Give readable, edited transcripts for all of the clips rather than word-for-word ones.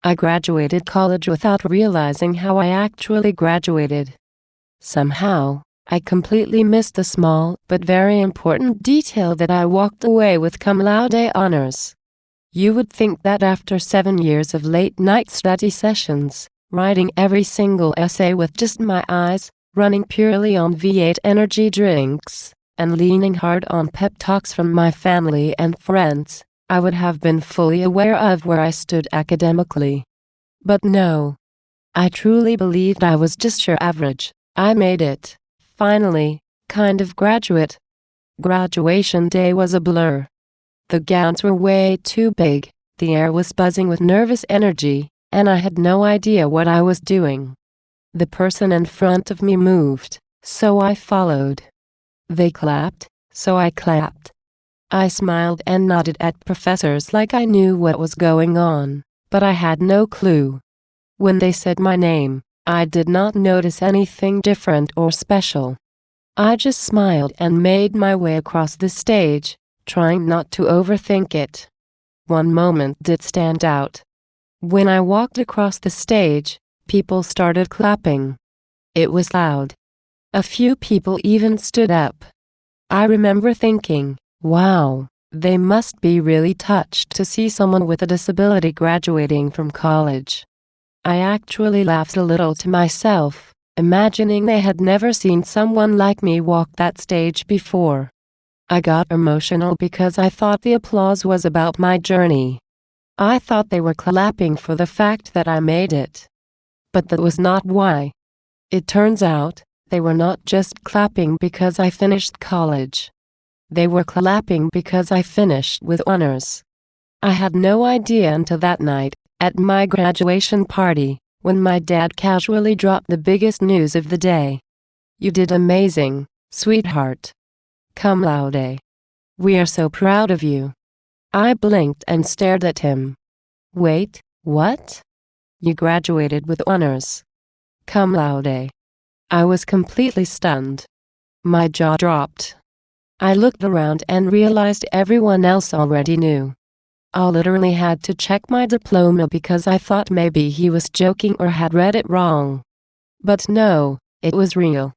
I graduated college without realizing how I actually graduated. Somehow, I completely missed the small but very important detail that I walked away with cum laude honors. You would think that after 7 years of late-night study sessions, writing every single essay with just my eyes, running purely on V8 energy drinks, and leaning hard on pep talks from my family and friends, I would have been fully aware of where I stood academically. But no. I truly believed I was just your average, I made it, finally, kind of graduate. Graduation day was a blur. The gowns were way too big, the air was buzzing with nervous energy, and I had no idea what I was doing. The person in front of me moved, so I followed. They clapped, so I clapped. I smiled and nodded at professors like I knew what was going on, but I had no clue. When they said my name, I did not notice anything different or special. I just smiled and made my way across the stage, trying not to overthink it. One moment did stand out. When I walked across the stage, people started clapping. It was loud. A few people even stood up. I remember thinking, wow, they must be really touched to see someone with a disability graduating from college. I actually laughed a little to myself, imagining they had never seen someone like me walk that stage before. I got emotional because I thought the applause was about my journey. I thought they were clapping for the fact that I made it. But that was not why. It turns out, they were not just clapping because I finished college. They were clapping because I finished with honors. I had no idea until that night, at my graduation party, when my dad casually dropped the biggest news of the day. You did amazing, sweetheart. Cum laude. We are so proud of you. I blinked and stared at him. Wait, what? You graduated with honors. Cum laude. I was completely stunned. My jaw dropped. I looked around and realized everyone else already knew. I literally had to check my diploma because I thought maybe he was joking or had read it wrong. But no, it was real.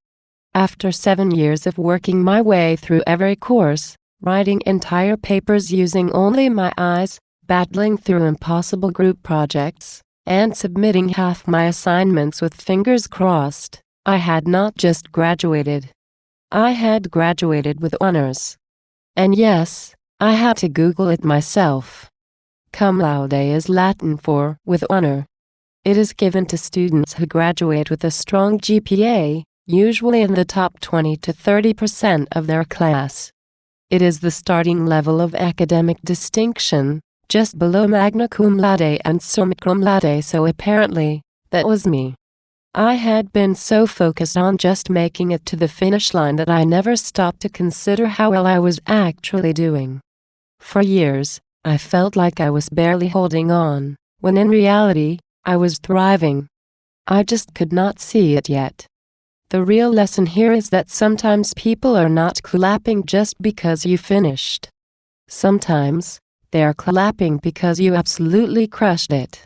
After 7 years of working my way through every course, writing entire papers using only my eyes, battling through impossible group projects, and submitting half my assignments with fingers crossed, I had not just graduated. I had graduated with honors. And yes, I had to Google it myself. Cum laude is Latin for with honor. It is given to students who graduate with a strong GPA, usually in the top 20 to 30% of their class. It is the starting level of academic distinction, just below magna cum laude and summa cum laude, so apparently, that was me. I had been so focused on just making it to the finish line that I never stopped to consider how well I was actually doing. For years, I felt like I was barely holding on, when in reality, I was thriving. I just could not see it yet. The real lesson here is that sometimes people are not clapping just because you finished. Sometimes, they are clapping because you absolutely crushed it.